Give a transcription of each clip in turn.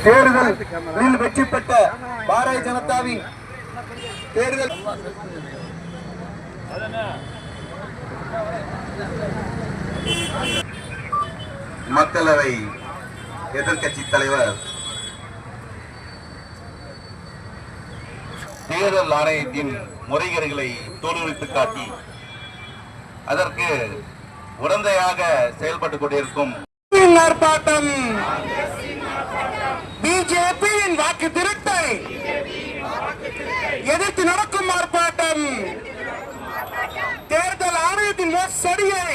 தேர்தலில் வெற்றி பெற்ற பாரதிய ஜனதாவின் தேர்தல் மக்களவை எதிர்க்கட்சி தலைவர் தேர்தல் ஆணையத்தின் முறைகேடுகளை தோலுரித்து காட்டி அதற்கு உடந்தையாக செயல்பட்டுக் கொண்டிருக்கும் ஆர்ப்பாட்டம், பிஜேபியின் வாக்கு திருட்டை எதிர்த்து நடக்கும் ஆர்ப்பாட்டம், தேர்தல் ஆணையத்தின் மோசடியை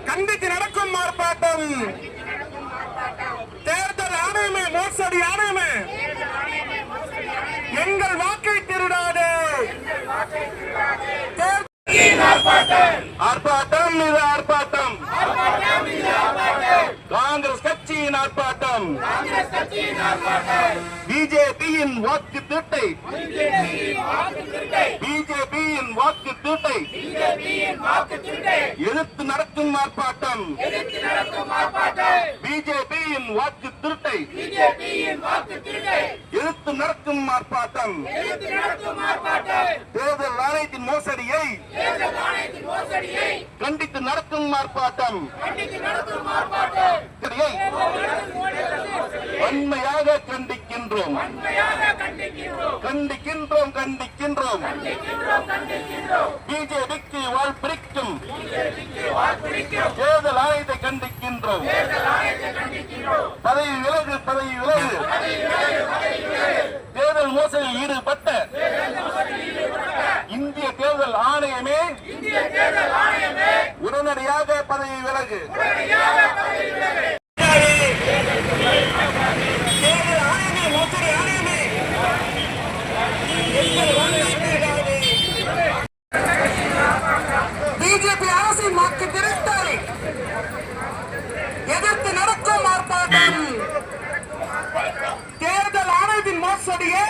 கண்டித்து நடக்கும் ஆர்ப்பாட்டம், தேர்தல் ஆணையமே மோசடி ஆணையமே எங்கள் வாக்கை திருடாது. ஆர்ப்பாட்டம் இது ஆர்ப்பாட்டம், காங்கிரஸ் கட்சியின் ஆர்ப்பாட்டம், பிஜேபியின் வாக்கு திருட்டை, பிஜேபியின் வாக்கு திருட்டை எதிர்த்து நடக்கும் ஆர்ப்பாட்டம், பிஜேபியின் வாக்கு திருட்டை எதிர்த்து நடக்கும் ஆர்ப்பாட்டம், தேர்தல் ஆணையத்தின் மோசடியை கண்டித்து நடக்கும் ஆர்ப்பாட்டம், வன்மையாக கண்டிக்கின்றோம் கண்டிக்கின்றோம் கண்டிக்கின்றோம் பிஜேபிக்கு வாழ்பிடிக்கும் தேர்தல் ஆணையத்தை கண்டிக்கின்றோம். பதவி விலகு, பதவி விலகு. தேர்தல் மோசடியில் ஈடுபட்ட இந்திய தேர்தல் ஆணையமே உடனடியாக பதவி விலகு. பிஜேபி அரசின் வாக்கு திருட்டை எதிர்த்து நடக்கும் ஆர்ப்பாட்டம், தேர்தல் ஆணையத்தின் மோசடியை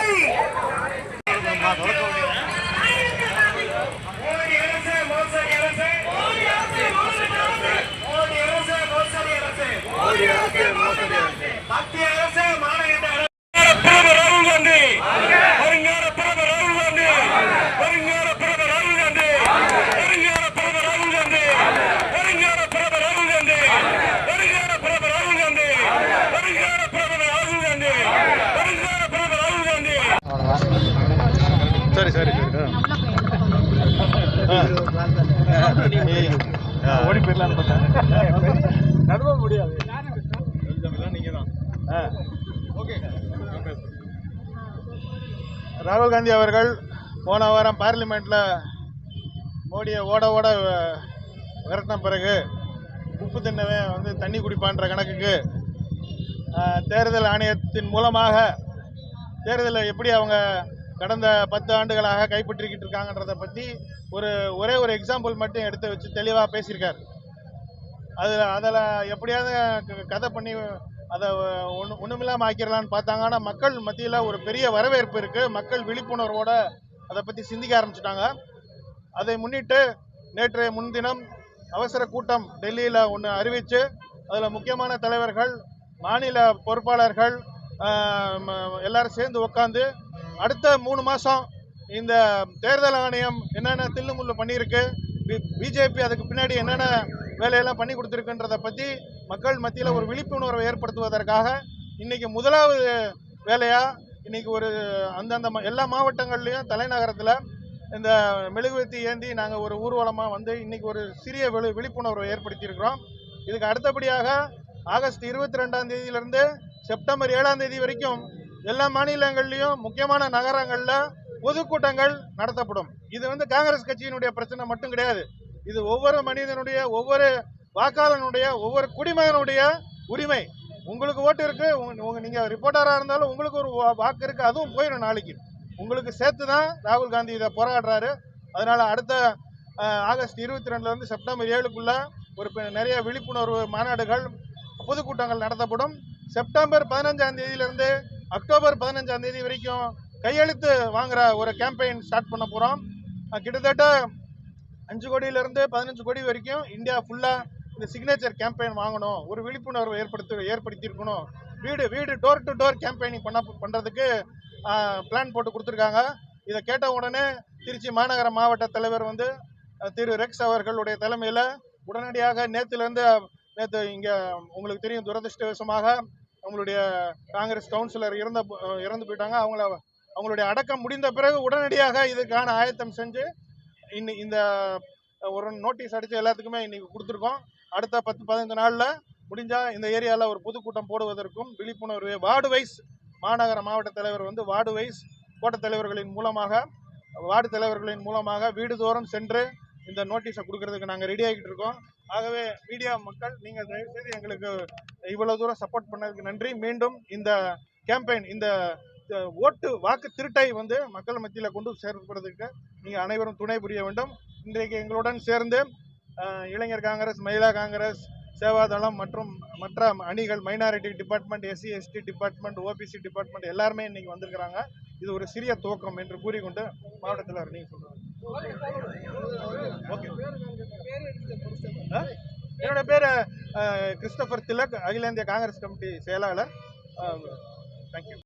மத்திய அரசு சரி சரி ஓடி போயிடலான்னு பார்த்தேன், நடுவ முடியாது. நீங்க தான் ராகுல் காந்தி அவர்கள் போன வாரம் பார்லிமெண்ட்ல மோடியை ஓட ஓட விரட்டின பிறகு உப்பு தின்னவன் வந்து தண்ணி குடிப்பான்ற கணக்குக்கு தேர்தல் ஆணையத்தின் மூலமாக தேர்தலை எப்படி அவங்க கடந்த 10 ஆண்டுகளாக கைப்பற்றிக்கிட்டு இருக்காங்கன்றதை பற்றி ஒரே ஒரு எக்ஸாம்பிள் மட்டும் எடுத்து வச்சு தெளிவாக பேசியிருக்கார். அதில் எப்படியாவது கதை பண்ணி அதை ஒன்றுமில்லாமல் ஆக்கிடலான்னு பார்த்தாங்க. ஆனால் மக்கள் மத்தியில் ஒரு பெரிய வரவேற்பு இருக்குது, மக்கள் விழிப்புணர்வோடு அதை பற்றி சிந்திக்க ஆரம்பிச்சிட்டாங்க. அதை முன்னிட்டு நேற்றைய முன்தினம் அவசர கூட்டம் டெல்லியில் ஒன்று அறிவித்து அதில் முக்கியமான தலைவர்கள், மாநில பொறுப்பாளர்கள் எல்லாரும் சேர்ந்து உட்காந்து அடுத்த 3 மாதம் இந்த தேர்தல் ஆணையம் என்னென்ன தில்லுமுள்ளு பண்ணியிருக்கு, பிஜேபி அதுக்கு பின்னாடி என்னென்ன வேலையெல்லாம் பண்ணி கொடுத்துருக்குன்றதை பற்றி மக்கள் மத்தியில் ஒரு விழிப்புணர்வை ஏற்படுத்துவதற்காக இன்றைக்கி முதலாவது வேலையாக இன்றைக்கி ஒரு அந்தந்த எல்லா மாவட்டங்கள்லேயும் தலைநகரத்தில் இந்த மெழுகுவர்த்தி ஏந்தி நாங்கள் ஒரு ஊர்வலமாக வந்து இன்றைக்கி ஒரு சிறிய விழிப்புணர்வை ஏற்படுத்தியிருக்கிறோம். இதுக்கு அடுத்தபடியாக ஆகஸ்ட் 22ஆம் தேதியிலிருந்து செப்டம்பர் 7ஆம் தேதி வரைக்கும் எல்லா மாநிலங்கள்லையும் முக்கியமான நகரங்களில் பொதுக்கூட்டங்கள் நடத்தப்படும். இது வந்து காங்கிரஸ் கட்சியினுடைய பிரச்சனை மட்டும் கிடையாது, இது ஒவ்வொரு மனிதனுடைய, ஒவ்வொரு வாக்காளனுடைய, ஒவ்வொரு குடிமகனுடைய உரிமை. உங்களுக்கு ஓட்டு இருக்கு, நீங்க ரிப்போர்ட்டராக இருந்தாலும் உங்களுக்கு ஒரு வாக்கு இருக்கு, அதுவும் போயிடும் நாளைக்கு. உங்களுக்கு சேர்த்து தான் ராகுல் காந்தி இதை போராடுறாரு. அதனால அடுத்த ஆகஸ்ட் 22லேருந்து செப்டம்பர் 7க்குள்ள நிறைய விழிப்புணர்வு மாநாடுகள், பொதுக்கூட்டங்கள் நடத்தப்படும். செப்டம்பர் 15ஆம் தேதியிலிருந்து அக்டோபர் 15ஆம் தேதி வரைக்கும் கையெழுத்து வாங்குற ஒரு கேம்பெயின் ஸ்டார்ட் பண்ண போகிறோம். கிட்டத்தட்ட 5 கோடியிலிருந்து 15 கோடி வரைக்கும் இந்தியா ஃபுல்லாக இந்த சிக்னேச்சர் கேம்பெயின் வாங்கணும், ஒரு விழிப்புணர்வு ஏற்படுத்தியிருக்கணும் வீடு வீடு டோர் டு டோர் கேம்பெயினிங் பண்ணுறதுக்கு பிளான் போட்டு கொடுத்துருக்காங்க. இதை கேட்ட உடனே திருச்சி மாநகர மாவட்ட தலைவர் வந்து திரு ரெக்ஸ் அவர்களுடைய தலைமையில் உடனடியாக நேற்று இங்கே உங்களுக்கு தெரியும், துரதிருஷ்டவசமாக அவங்களுடைய காங்கிரஸ் கவுன்சிலர் இறந்து போயிட்டாங்க. அவங்களுடைய அடக்கம் முடிந்த பிறகு உடனடியாக இதுக்கான ஆயத்தம் செஞ்சு இந்த ஒரு நோட்டீஸ் அடித்து எல்லாத்துக்குமே இன்னைக்கு கொடுத்துருக்கோம். அடுத்த 10-15 நாளில் முடிஞ்சால் இந்த ஏரியாவில் ஒரு பொதுக்கூட்டம் போடுவதற்கும் விழிப்புணர்வு வார்டு வைஸ் மாநகர மாவட்ட தலைவர் வந்து வார்டு வைஸ் கோட்ட தலைவர்களின் மூலமாக வீடுதோறும் சென்று இந்த நோட்டீஸை கொடுக்கறதுக்கு நாங்கள் ரெடி ஆகிட்டு இருக்கோம். ஆகவே மீடியா மக்கள், நீங்கள் தயவுசெய்து எங்களுக்கு இவ்வளோ தூரம் சப்போர்ட் பண்ணதுக்கு நன்றி. மீண்டும் இந்த கேம்பெயின், இந்த வாக்கு திருட்டை வந்து மக்கள் மத்தியில் கொண்டு சேர்ப்பதற்கு நீங்கள் அனைவரும் துணை புரிய வேண்டும். இன்றைக்கு எங்களுடன் சேர்ந்து இளைஞர் காங்கிரஸ், மகிழா காங்கிரஸ், சேவாதளம் மற்றும் மற்ற அணிகள், minority department, SC ST department, OBC department எல்லாருமே இன்னைக்கு வந்திருக்கிறாங்க. இது ஒரு சிறிய துவக்கம் என்று கூறிக்கொண்டு மாவட்ட தலைவர் நீங்கள் சொல்றாங்க. ஓகே, என்னோட பேர் கிறிஸ்டோபர் திலக், அகில இந்திய காங்கிரஸ் கமிட்டி செயலாளர். தேங்க்யூ.